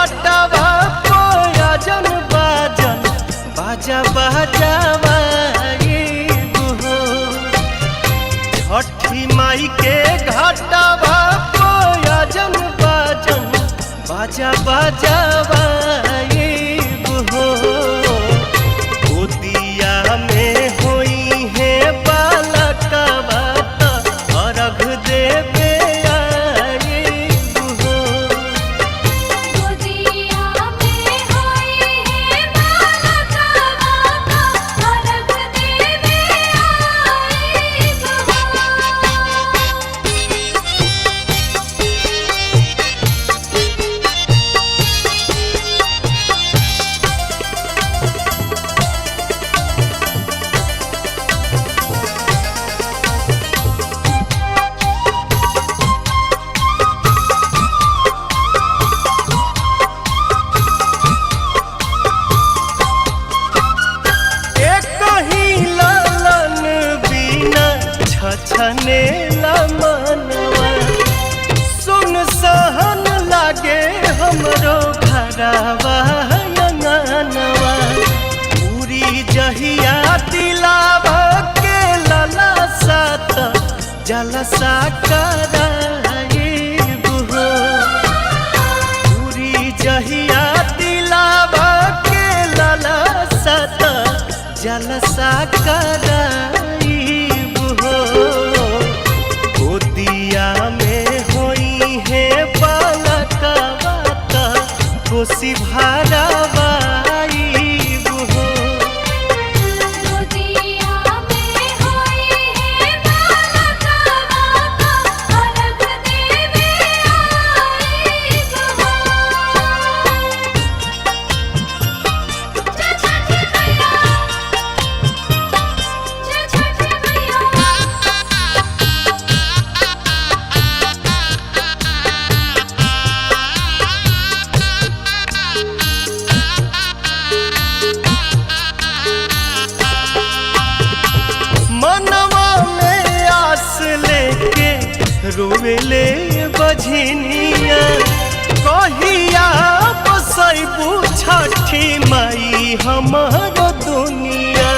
घाटवा कोयजन बाजन बाजा बाजावा छठी माई के घाटवा कोयजन बाजन बाजा बाजावा गोदिया में होई है बालकवा अर्घ देवे छने मनवा सुन सहन लागे हमरो घरवा अंगनवा पूरी जहिया दिलावा के लला सात जलसा कराइब हो पूरी जहिया दिलावा के लला सात जलसा कराइब गोदिया में होई है बालकवा कोसी भरावा रोवेले बझनिया कहिया बसैबू छठी माई हमर दुनिया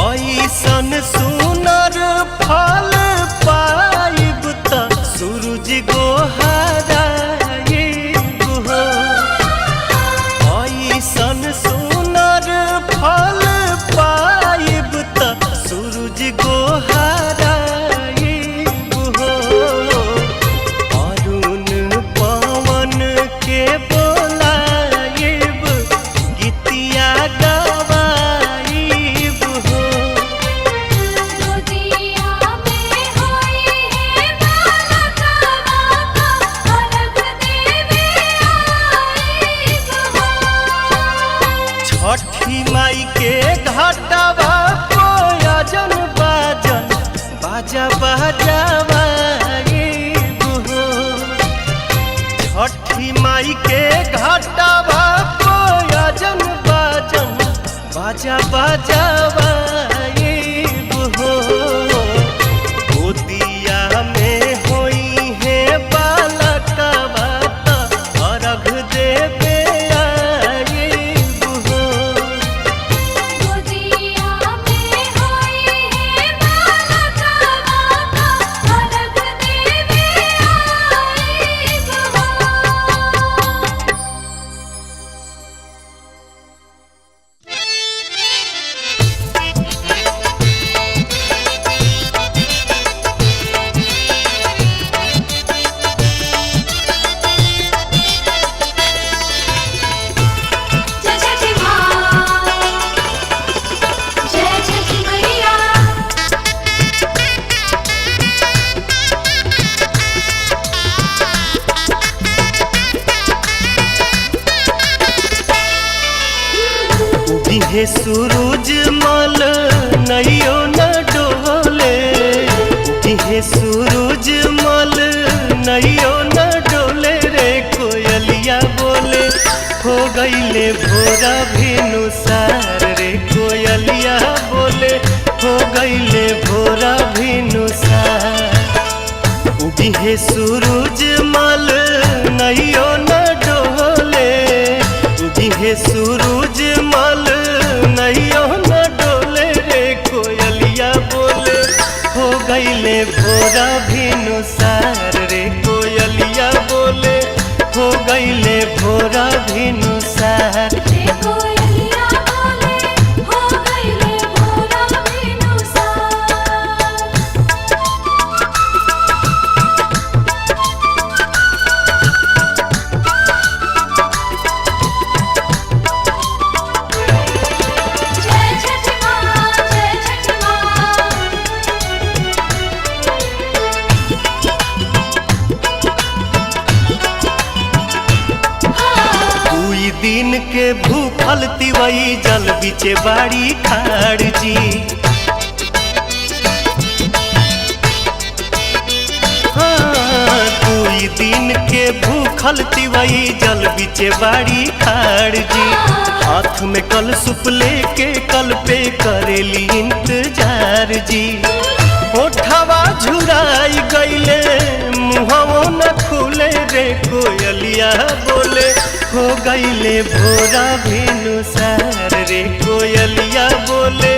ऐसन सुनर फल पाइब त सूरज गोहराइब हो ऐसन सुनर फल पाइब त सूरज गोहराइब छठी माई के घाटवा कोयजन बाजन बाजा बाजावा छठी माई के घाटवा कोयजन बाजन बाजा बाजावा गोदिया में होई है बालकवा अर्घ देवे हे सूरज मल नैयो न डोले हे सूरज मल नैयो न डोले रे कोयलिया बोले हो गईले भोरा भिनुसार रे कोयलिया बोले हो गईले भोरा भिनुसार उगी हे सूरज मल नैयो न डोले भोरा भिनुसार। कोयलिया बोले हो गईले भोरा भिनुसार। जय छठ माँ, जय छठ माँ। दुई दिन के भूखल तिवई जल बिचे बाड़ी खाड़ जी। हाँ, दुई दिन के भूखल तिवई जल बिचे बाड़ी खाड़ जी। हाथ में कल सुप लेके कल पे करेली इंतजार जी। ओठवा झुराई गईले मुहवो न खुले रे कोयलिया बोले हो गईले भोरा भिनुसार। रे कोयलिया बोले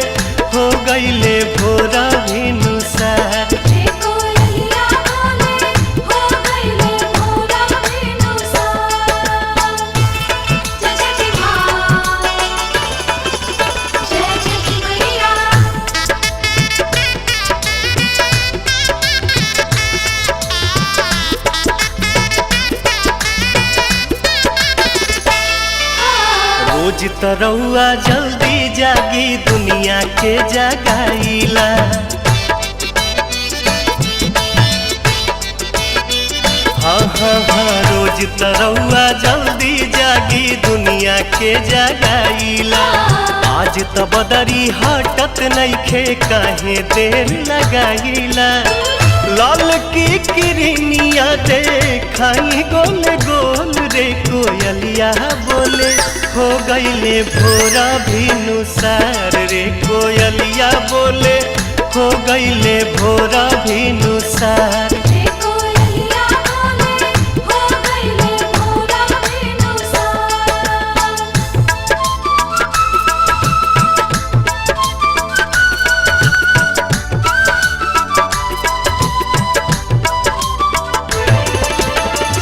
हो गईले भोरा भिनुसार। कोयलिया बोले हो गईले भोरा भिनुसार। जय छठ माँ, जय छठ मैया। रोज तरौआ जल्दी जागी दुनिया के जगाईला। हाँ हाँ हाँ, रोज तरौआ जल्दी जागी दुनिया के जगाईला। आज त बदरी हटत नइखे काहे देर लगाईला। लाल की किरनिया देखाई गोल गोल रे कोयलिया बोले हो गईले भोरा भिनुसार। रे कोयलिया बोले हो गईले भोरा भिनुसार। कोयलिया बोले हो गईले भोरा भिनुसार।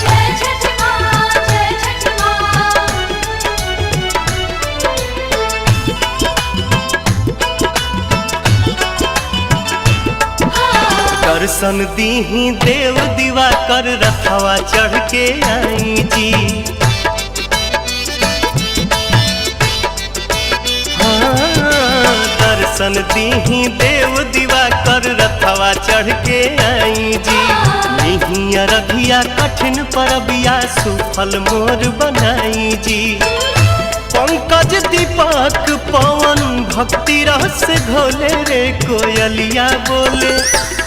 जय छठ माँ, जय छठ माँ। दर्शन दीही देव दीवा कर रथवा चढ़ के आई जी। हाँ, दर्शन दीही देव दीवा कर रथवा चढ़ के आई जी। निहिया रघिया कठिन परबिया सुफल मोर बनाई जी। पंकज दीपक पवन भक्ति रस घोले रे कोयलिया बोले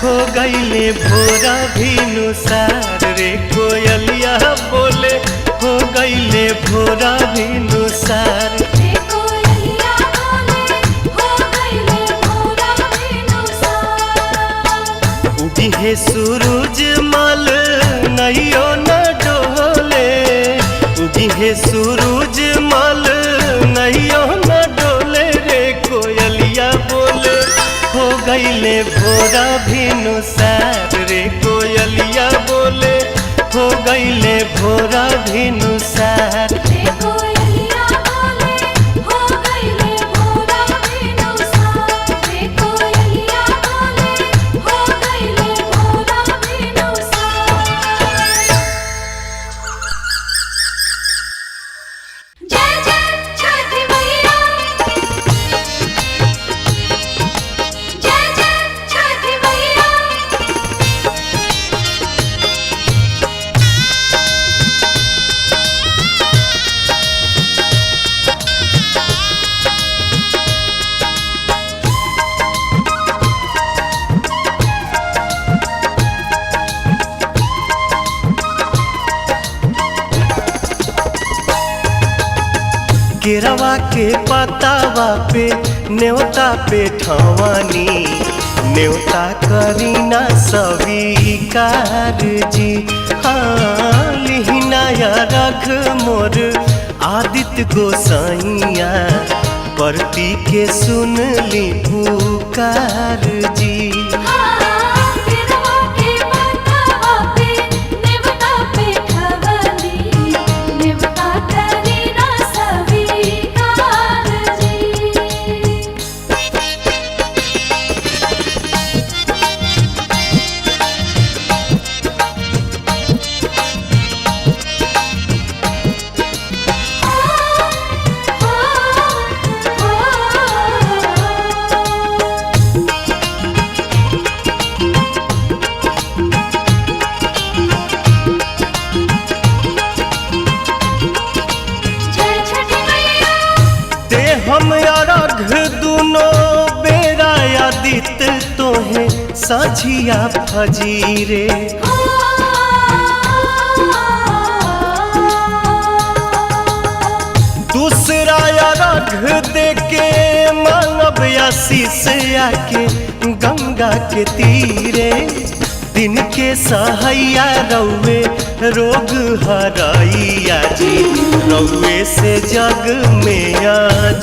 हो गईले भोरा भिनुसार। रे कोयलिया बोले हो गईले भोरा भिनुसार। कोयलिया बोले हो गईले भोरा भिनुसार। उगी है सूरज मल नैयो न डोले। उगी है सूरज मल नैयो न डोले रे कोयलिया बोले हो गईले भोरा भिनुसार। रे कोयलिया बोले हो गईले भोरा भिनुसार। कोयलिया बोले हो गईले भोरा भिनुसार। कोयलिया बोले हो गईले भोरा भिनुसार। जय जय छठ मैया। जय जय छठ मैया। केरवा के पतावा पे न्योता पे ठवानी। न्योता करीना स्वीकार जी। हाँ, लिहिनाया रख मोर आदित्य गोसाइया। परती के सुन ली पुकार जी। नेवता सोहे साझिया फजीरे। दूसरा अर्घ देके मानव आशीष आके गंगा के तीरे। दिन के सहैया रौवे रोग हरैया जी, रौवे से जग में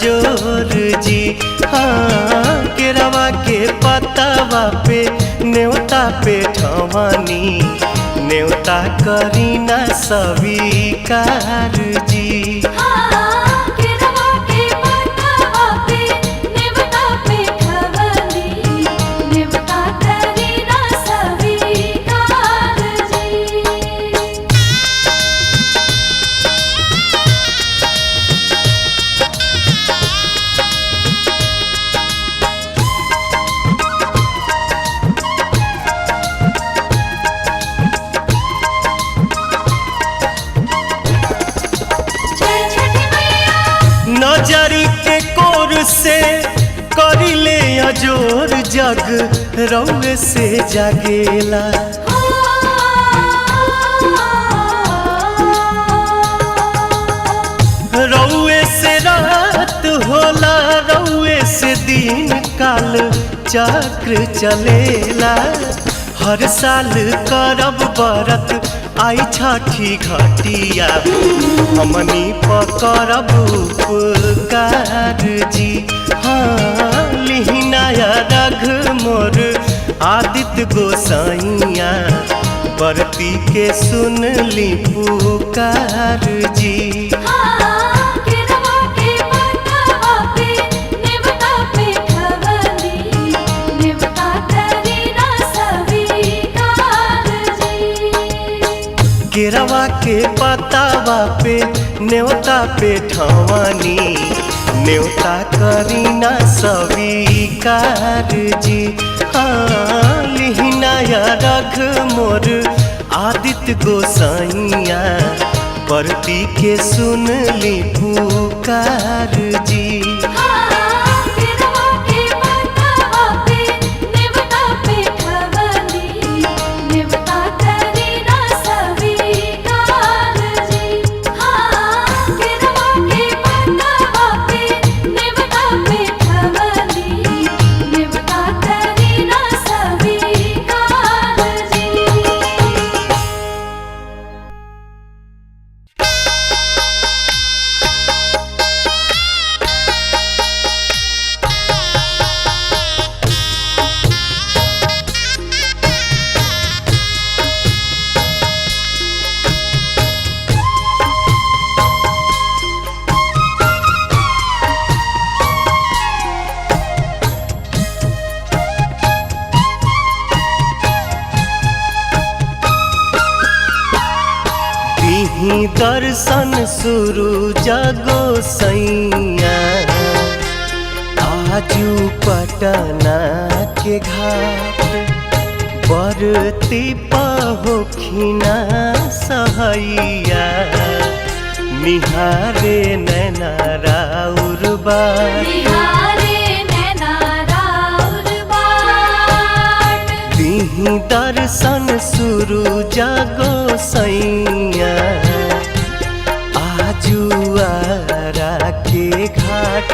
जोर जी। हाँ केरवा के पतवा पे न्योता पे ठवानी, न्योता करीना स्वीकार जी। नजरी के कोर से करिले अजोर, जग रौवे से जागेला। रौवे से रात होला, रौवे से दिन काल चक्र चलेला। हर साल करब बरत आई छठी घटिया, हमनी पकड़ब उपकार जी। हाँ लिहिनाया रघ मोर आदित्य गोसाइया, बरती के सुन ली पुकार जी। केरवा के पतावा पे न्योता पे ठवानी, न्योता करीना स्वीकार जी। हाँ लिहिनाया रघ मोर आदित्य गोसाइया, बरती के सुन ली पुकार जी। दर्शन शुरू जगो सैया, आजू पटना के घाट। बरती पहोखिना सहैया, निहारे नैना राउर बाट। दिही दर्शन शुरू जगो सैया, आजुआरा के घाट।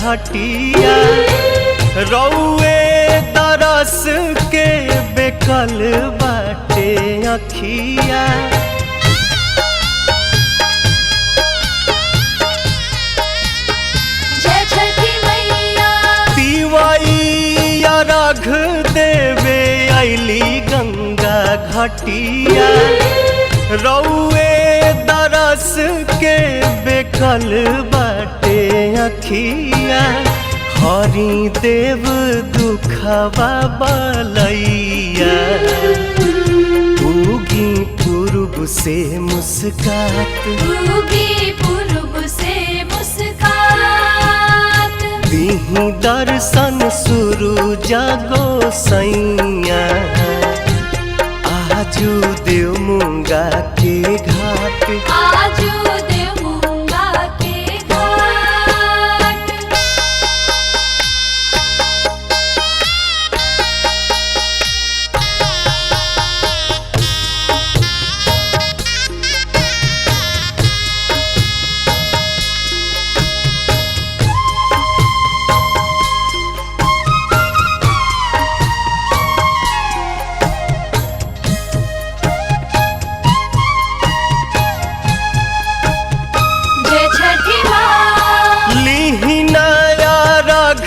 घटिया, रौवे तरस के बेकल बाटे अखिया। जय छठी मैया। तिवाइया घटिया रौए दरस के बेकल बाटे अखिया हरि देव दुखवा बलैया उगी पूर्व से मुस्कात उगी पूर्व से मुस्कात दीही दर्शन शुरू जागो सैया आजू देव मुंगा के घाट आजू देवूंगा के घाट जय छठी माँ लीही नया रघ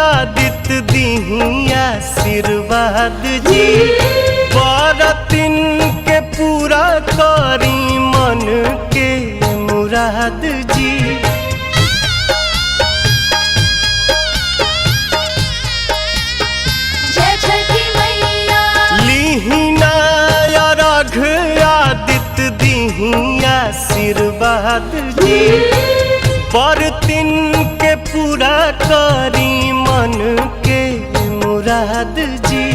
आदित्य दीही आशीर्वाद जी बरतिन के पूरा करी मन के मुराद जी जय छठी मैया लीही नया रघ आदित्य दीही आशीर्वाद जी बरतिन के पूरा करी मन के मुराद जी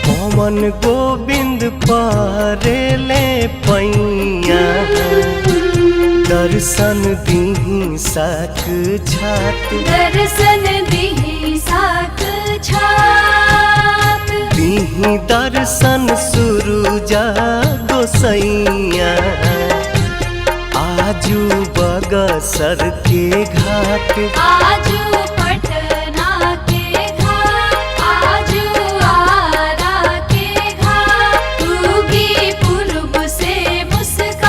पवन गोविंद परेले पैया दर्शन दीही साक छात दर्शन दीही साक छात दीही दर्शन शुरू जागो सैया आजू बगसर के घाट आजू पटना के घाट आजू आरा के घाट उगी पूर्व से मुस्कात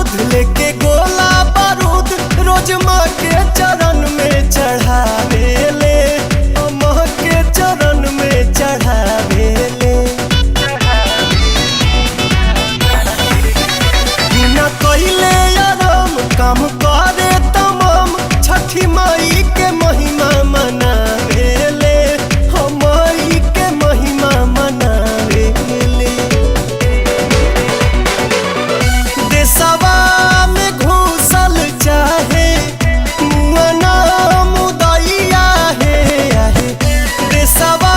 दूध लेके गोला बारूद रोज माँ के चरण में चढ़ावे ले, माँ के चरण में चढ़ावे ले। बिना कइले आराम काम करे तमाम छठी माई के महिमा मनावे ले, माई के महिमा मनावे ले। देशवा में घुसल चाहे मुअना मुदैया हे आहे, देशवा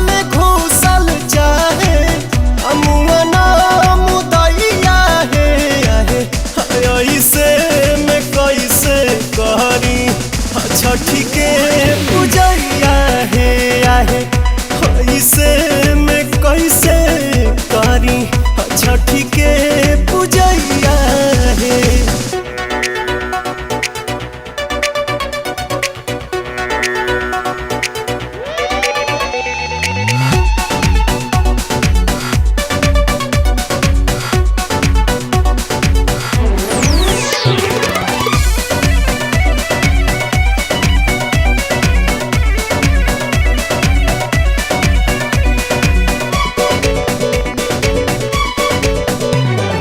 में घुसल चाहे मुअना मुदैया हे आहे। ऐसे में कैसे करी छठी के पूजैया हे आहे, ऐसे में कैसे करी छठी के पूजैया हे।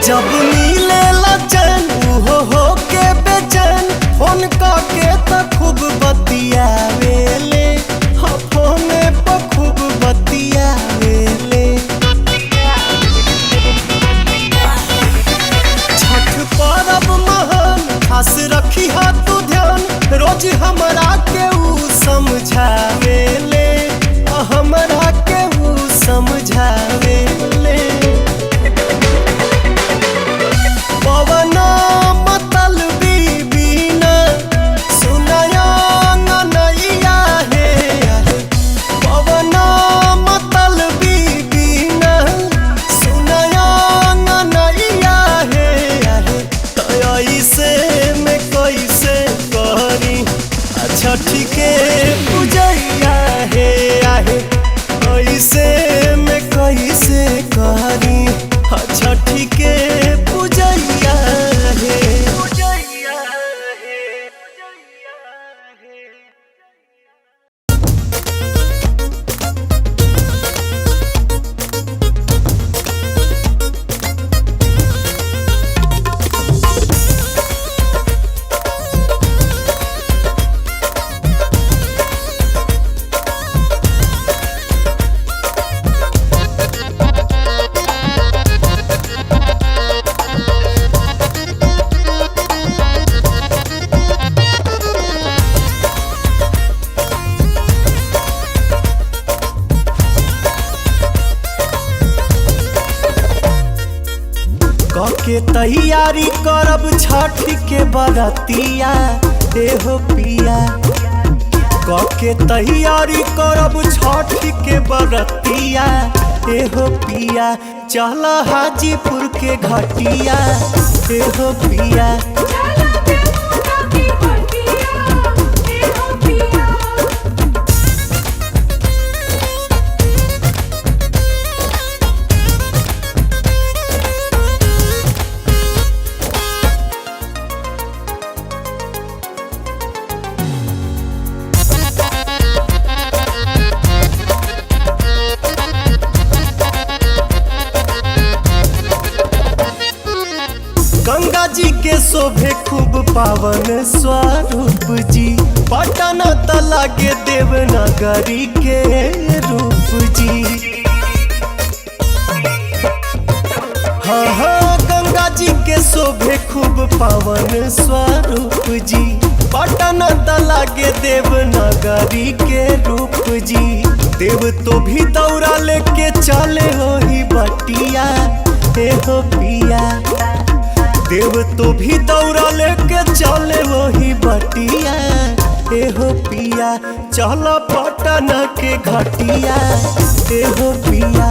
जब मिले लचन हो के बेचैन फोन के त खूब बतियावेले, फोन पर खूब बतियावेले। छठ पर्व महान खास रखी हा तू ध्यान, रोज हमरा के ऊ समझावेले, हमरा के ऊ समझावेले। पवना मतलबी बीना सुनया नैया हे आहे, पवना मतलबी बीना सुनया नैया हे आहे। ऐसे में कैसे करी छठी के पूजैया हे आहे, ऐसे में कैसे करी छठी के पूजैया हे। पूजैया हे, पूजैया हे। के तैयारी करब छठ के बरतिया देहो पिया, के तैयारी करब छठ के बरतिया देहो पिया। चल हाजीपुर के घटिया देहो पिया, गंगा जी के शोभे खूब पावन स्वरूप जी, पटना तला के देवनागरी के रूप जी। हाँ हाँ गंगा जी के शोभे खूब पावन स्वरूप जी, पटना तला के देवनागरी के रूप जी। देव तो भी दौरा लेके चले हो ही बटिया हो पिया, देव तो भी दौरा लेके चले वही बटिया एहो पिया। चल पटना के घटिया एहो पिया,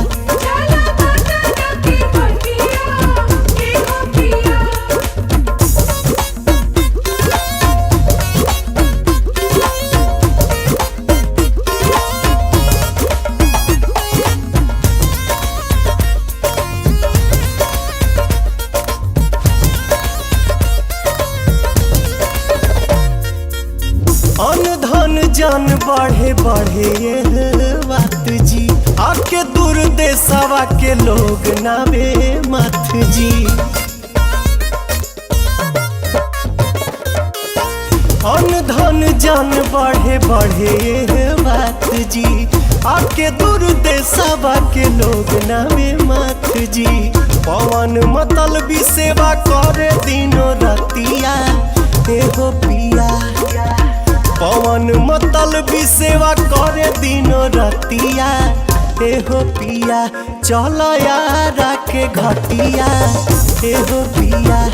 जान बढ़े बढ़े ये बात जी, आके दूर देशवा के लोग नावे मत जी। अन धन जान बढ़े बढ़े ये बात जी, आके दूर देशवा के लोग नावे मत जी। पवन मतलबी सेवा करे दिनों रतिया एहो पिया, पवन मतलबी सेवा करे दिनों रतिया एहो पिया। चल यार के घटिया एहो पिया,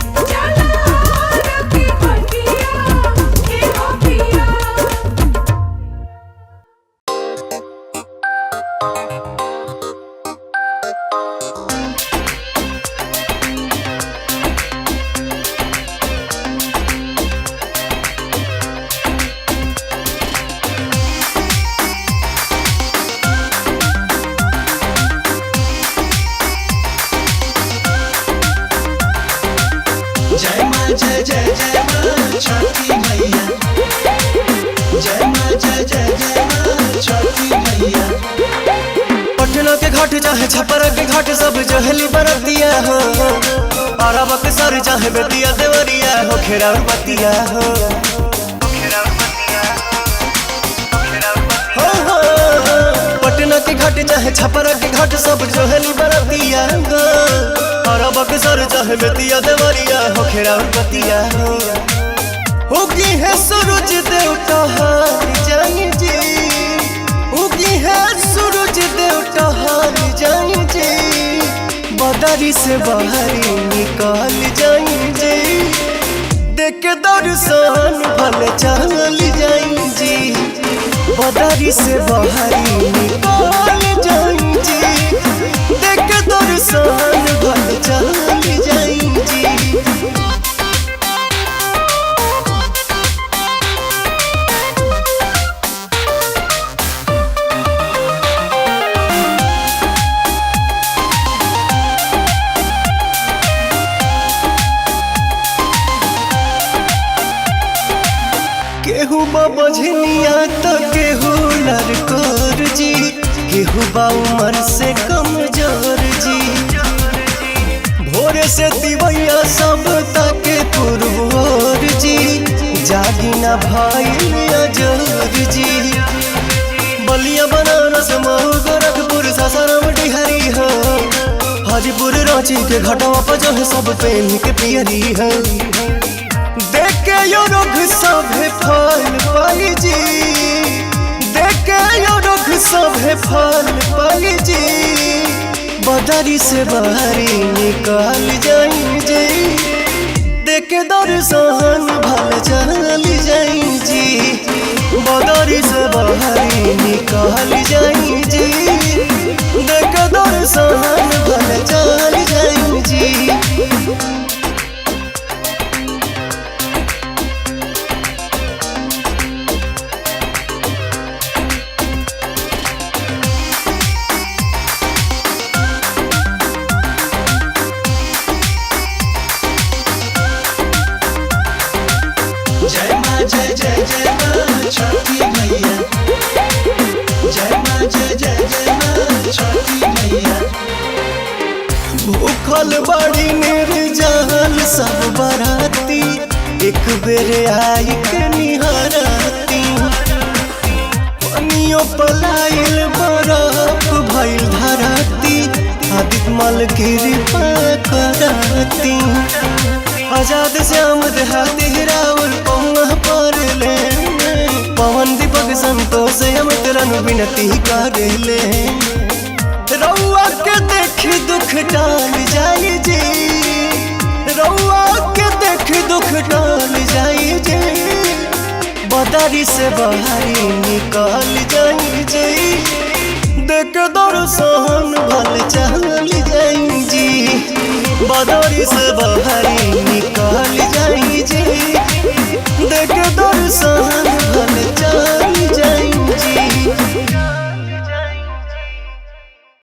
जय जय जय माँ छठी मैया, जय माँ जय जय जय माँ छठी मैया। पटना के घाट चाहे छपरा के घाट सब जहली बरतिया हो, अरब के सर चाहे बेतिया देवरिया हो, खेरार बतिया हो, पटना के घाट चाहे छपरा के घाट सब जहली बरतिया हो, अरब के सर चाहे बेतिया देवरिया हो, खेरार बतिया हो। उगी है सूरज देवता हार जानी जी, उगी है सूरज देवता हार जानी जी। बदरी से बाहरी निकाल जाई जी, देख के दर्शन भले चल जाई जी। बदरी से बाहरी निकाल जाई जी, देख के दर्शन भले चल जाई जी। केहू बझनिया तो केहू लड़कोर जी, केहू बा उमर से कमजोर जी। भोरे से तिवैया सब ताके पुरबोर जी, जागी ना भइल अजोर जी। बलिया बनारस मऊ गोरखपुर सासाराम डिहरी हो, हाजीपुर रांची के घाटवा पर जो है सब पहन के पियरी हो। देखे यो रुख सभे फल पाई जी, देखे यो रुख सभे फल पाई जी। बदरी से बाहरी निकाल जाई जी, देखे दर्शन भल चल जाई जी। बदरी से बाहरी निकाल जाई जी, देखे दर्शन भल चल जाई जी। जय जय जय माँ छठी मैया, जय माँ जय जय जय माँ छठी मैया। भूखल बड़ी निर्जल सब बराती, एक बेर आई के निहराती। पनियो पलाइल बरफ भइल धराती, आदित मल कृपा कराती। आजाद श्याम देहाती राहुल पौआ पर ले, पवन दीपक संतोष अमृतरन विनती कर ले। रउआ के देख दुख टाल जाई जी, रउआ के देख दुख टाल जाई जी। बदरी से बाहरी निकाल जाई जी, देख दर्शन भल चल